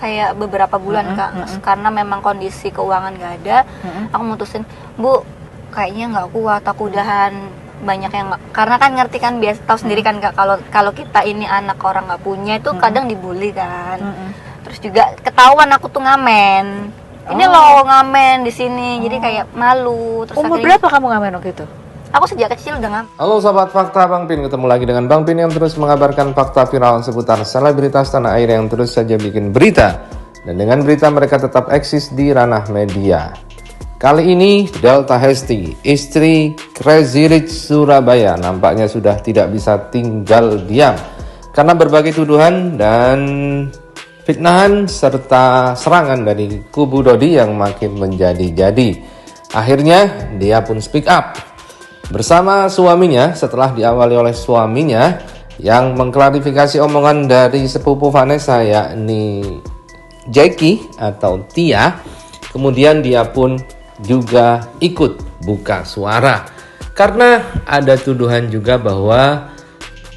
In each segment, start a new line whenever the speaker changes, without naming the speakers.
kayak beberapa bulan Kak, karena memang kondisi keuangan gak ada. Aku mutusin, Bu, kayaknya nggak kuat, aku udahan. Banyak yang karena kan ngerti kan, biasa tahu sendiri kan Kak, kalau kita ini anak orang nggak punya itu kadang dibully kan. Terus juga ketahuan aku tuh ngamen. Ini loh ngamen di sini, jadi kayak malu. Terus
Umur berapa kamu ngamen waktu itu?
Aku sejak kecil udah ngamen.
Halo Sobat Fakta, Bang Pin ketemu lagi dengan Bang Pin yang terus mengabarkan fakta viral seputar selebritas tanah air yang terus saja bikin berita. Dan dengan berita mereka tetap eksis di ranah media. Kali ini Delta Hesti, istri Crazy Rich Surabaya, nampaknya sudah tidak bisa tinggal diam karena berbagai tuduhan dan fitnahan serta serangan dari kubu Dodi yang makin menjadi-jadi. Akhirnya dia pun speak up bersama suaminya setelah diawali oleh suaminya yang mengklarifikasi omongan dari sepupu Vanessa yakni Jackie atau Tia. Kemudian dia pun juga ikut buka suara karena ada tuduhan juga bahwa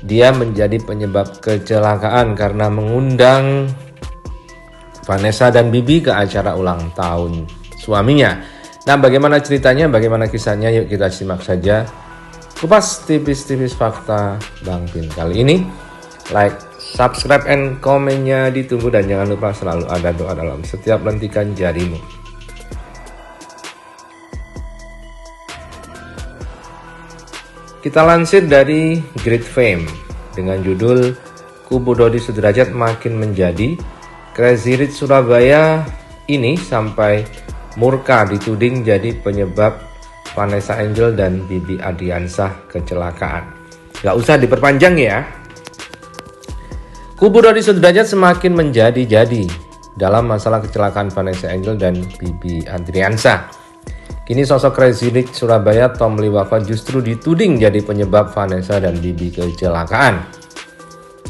dia menjadi penyebab kecelakaan karena mengundang Vanessa dan Bibi ke acara ulang tahun suaminya. Nah, bagaimana ceritanya, bagaimana kisahnya? Yuk kita simak saja kupas tipis-tipis fakta Bang Pin kali ini. Like, subscribe, and komennya ditunggu, dan jangan lupa selalu ada doa dalam setiap lentikan jarimu. Kita lansir dari Great Fame dengan judul Kubu Dodi Sudrajat Makin Menjadi. Crazy Rich Surabaya ini sampai murka dituding jadi penyebab Vanessa Angel dan Bibi Adriansah kecelakaan. Gak usah diperpanjang ya. Kubu Dodi Sudrajat semakin menjadi-jadi dalam masalah kecelakaan Vanessa Angel dan Bibi Adriansah. Kini sosok Crazy Rich Surabaya Tom Liwafa justru dituding jadi penyebab Vanessa dan Bibi kecelakaan.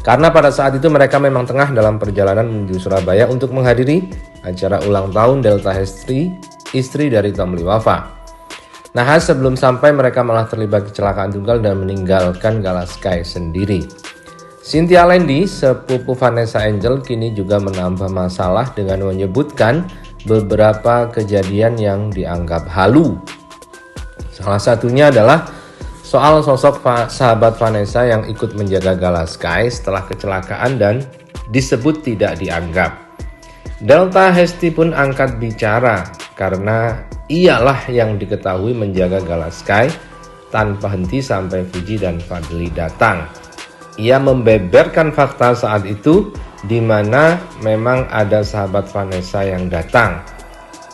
Karena pada saat itu mereka memang tengah dalam perjalanan menuju Surabaya untuk menghadiri acara ulang tahun Delta Hesti, istri dari Tom Liwafa. Nah, sebelum sampai mereka malah terlibat kecelakaan tunggal dan meninggalkan Gala Sky sendiri. Cynthia Lendy, sepupu Vanessa Angel, kini juga menambah masalah dengan menyebutkan beberapa kejadian yang dianggap halu. Salah satunya adalah soal sosok sahabat Vanessa yang ikut menjaga Gala Sky setelah kecelakaan dan disebut tidak dianggap. Delta Hesti pun angkat bicara karena ialah yang diketahui menjaga Gala Sky tanpa henti sampai Fuji dan Fadli datang. Ia membeberkan fakta saat itu di mana memang ada sahabat Vanessa yang datang.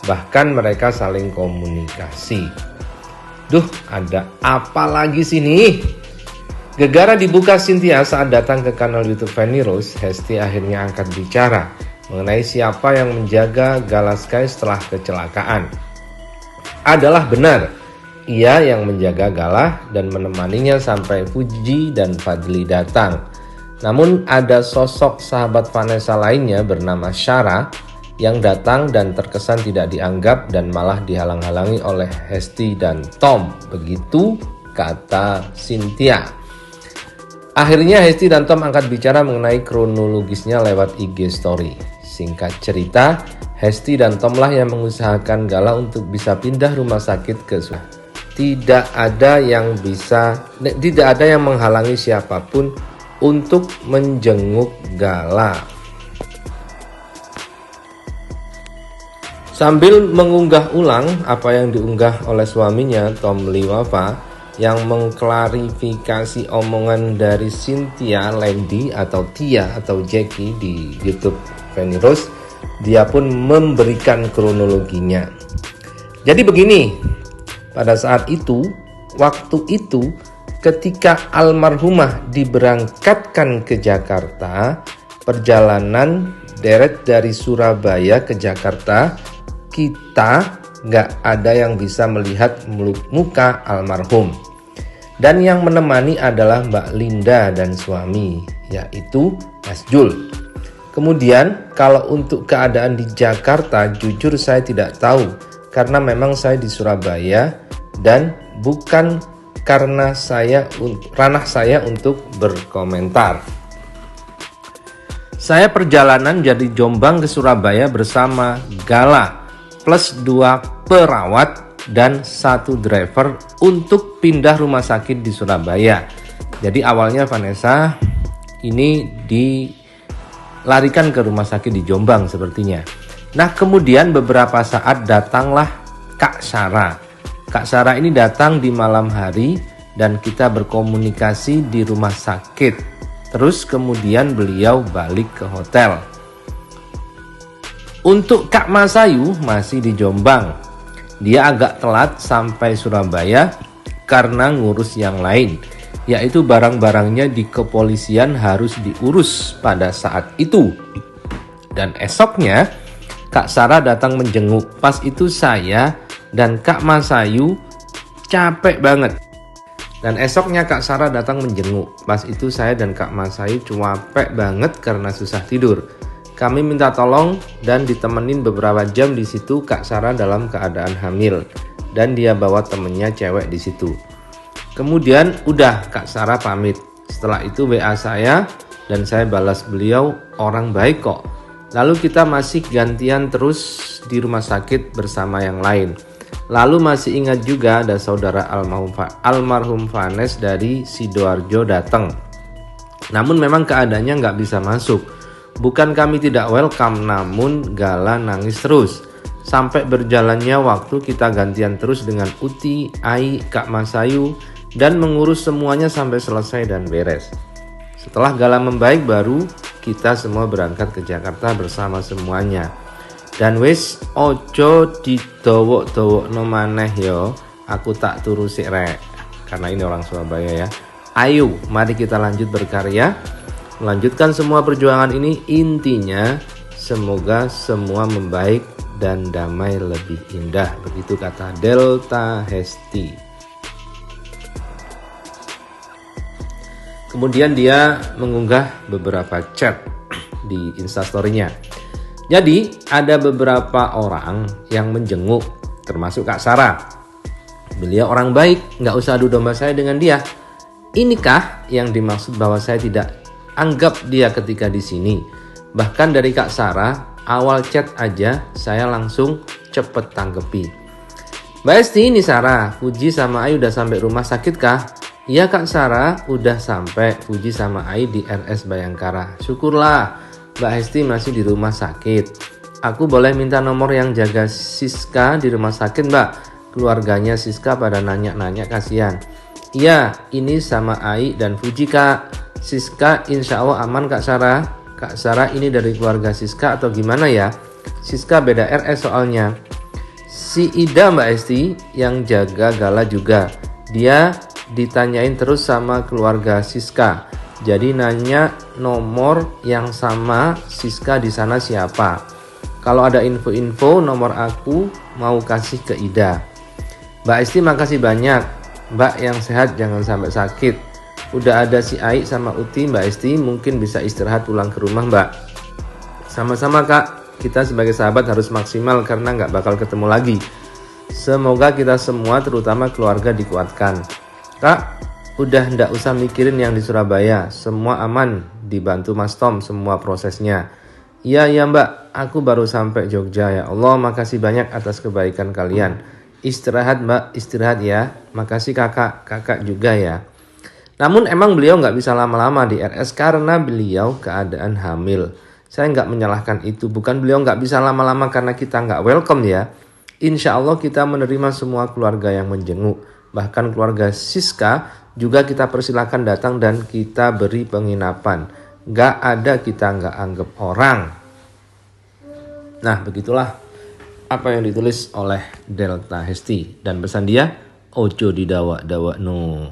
Bahkan mereka saling komunikasi. Duh, ada apa lagi sini? Gegara dibuka Cynthia saat datang ke kanal YouTube Fanny Rose. Hesti akhirnya angkat bicara mengenai siapa yang menjaga Gala Sky setelah kecelakaan. Adalah benar, ia yang menjaga Gala dan menemaninya sampai Fuji dan Fadli datang. Namun ada sosok sahabat Vanessa lainnya bernama Shara yang datang dan terkesan tidak dianggap dan malah dihalang-halangi oleh Hesti dan Tom. Begitu kata Cynthia. Akhirnya Hesti dan Tom angkat bicara mengenai kronologisnya lewat IG story. Singkat cerita, Hesti dan Tom lah yang mengusahakan Gala untuk bisa pindah rumah sakit ke Surabaya. Tidak ada yang menghalangi siapapun untuk menjenguk Gala. Sambil mengunggah ulang apa yang diunggah oleh suaminya Tom Liwafa yang mengklarifikasi omongan dari Cynthia Lendy atau Tia atau Jackie di YouTube Fanny Rose, dia pun memberikan kronologinya. Jadi begini, pada saat itu, waktu itu ketika almarhumah diberangkatkan ke Jakarta, perjalanan deret dari Surabaya ke Jakarta, kita nggak ada yang bisa melihat muka almarhum. Dan yang menemani adalah Mbak Linda dan suami, yaitu Mas Jul. Kemudian kalau untuk keadaan di Jakarta, jujur saya tidak tahu. Karena memang saya di Surabaya dan bukan karena ranah saya untuk berkomentar. Saya perjalanan dari Jombang ke Surabaya bersama Gala plus 2 perawat dan 1 driver untuk pindah rumah sakit di Surabaya. Jadi awalnya Vanessa ini dilarikan ke rumah sakit di Jombang sepertinya. Nah, kemudian beberapa saat datanglah Kak Sarah. Kak Sarah ini datang di malam hari dan kita berkomunikasi di rumah sakit. Terus kemudian beliau balik ke hotel. Untuk Kak Masayu masih di Jombang. Dia agak telat sampai Surabaya karena ngurus yang lain, yaitu barang-barangnya di kepolisian harus diurus pada saat itu. Dan esoknya Kak Sarah datang menjenguk. Pas itu saya dan Kak Masayu capek banget. Dan esoknya Kak Sarah datang menjenguk. Pas itu saya dan Kak Masayu capek banget karena susah tidur. Kami minta tolong dan ditemenin beberapa jam di situ. Kak Sarah dalam keadaan hamil dan dia bawa temennya cewek di situ. Kemudian udah Kak Sarah pamit. Setelah itu WA saya dan saya balas beliau, orang baik kok. Lalu kita masih gantian terus di rumah sakit bersama yang lain. Lalu masih ingat juga ada saudara almarhum Vanes dari Sidoarjo datang. Namun memang keadaannya nggak bisa masuk. Bukan kami tidak welcome, namun Gala nangis terus. Sampai berjalannya waktu kita gantian terus dengan Uti, Ai, Kak Masayu dan mengurus semuanya sampai selesai dan beres. Setelah Gala membaik baru kita semua berangkat ke Jakarta bersama semuanya. Dan wis ojo didowo-dowokno maneh yo. Aku tak turu sik rek. Karena ini orang Surabaya ya. Ayo, mari kita lanjut berkarya. Melanjutkan semua perjuangan ini, intinya semoga semua membaik dan damai lebih indah. Begitu kata Delta Hesti. Kemudian dia mengunggah beberapa chat di Instastory-nya. Jadi ada beberapa orang yang menjenguk, termasuk Kak Sarah. Beliau orang baik, nggak usah adu domba saya dengan dia. Inikah yang dimaksud bahwa saya tidak anggap dia ketika di sini? Bahkan dari Kak Sarah, awal chat aja saya langsung cepet tanggepi. Mbak Esti, ini Sarah, Fuji sama Ai udah sampai rumah sakit kah? Iya Kak Sarah, udah sampai. Fuji sama Ai di RS Bayangkara. Syukurlah. Mbak Hesti masih di rumah sakit. Aku boleh minta nomor yang jaga Siska di rumah sakit Mbak? Keluarganya Siska pada nanya-nanya kasihan. Iya, ini sama Ai dan Fuji Kak. Siska insya Allah aman Kak Sarah. Kak Sarah ini dari keluarga Siska atau gimana ya? Siska beda RS soalnya. Si Ida Mbak Hesti yang jaga Gala juga. Dia ditanyain terus sama keluarga Siska. Jadi nanya nomor yang sama Siska di sana siapa. Kalau ada info-info nomor aku mau kasih ke Ida. Mbak Esti makasih banyak. Mbak yang sehat jangan sampai sakit. Udah ada si Ai sama Uti Mbak Esti mungkin bisa istirahat pulang ke rumah Mbak. Sama-sama Kak. Kita sebagai sahabat harus maksimal karena nggak bakal ketemu lagi. Semoga kita semua terutama keluarga dikuatkan. Kak, udah ndak usah mikirin yang di Surabaya, semua aman, dibantu Mas Tom semua prosesnya. Iya Mbak, aku baru sampai Jogja ya Allah, makasih banyak atas kebaikan kalian. Istirahat Mbak, istirahat ya. Makasih kakak juga ya. Namun emang beliau nggak bisa lama-lama di RS karena beliau keadaan hamil. Saya nggak menyalahkan itu, bukan beliau nggak bisa lama-lama karena kita nggak welcome ya. Insya Allah kita menerima semua keluarga yang menjenguk, bahkan keluarga Siska juga kita persilakan datang dan kita beri penginapan. Gak ada kita nggak anggap orang. Nah begitulah apa yang ditulis oleh Delta Hesti. Dan pesan dia, ojo didawa-dawa no.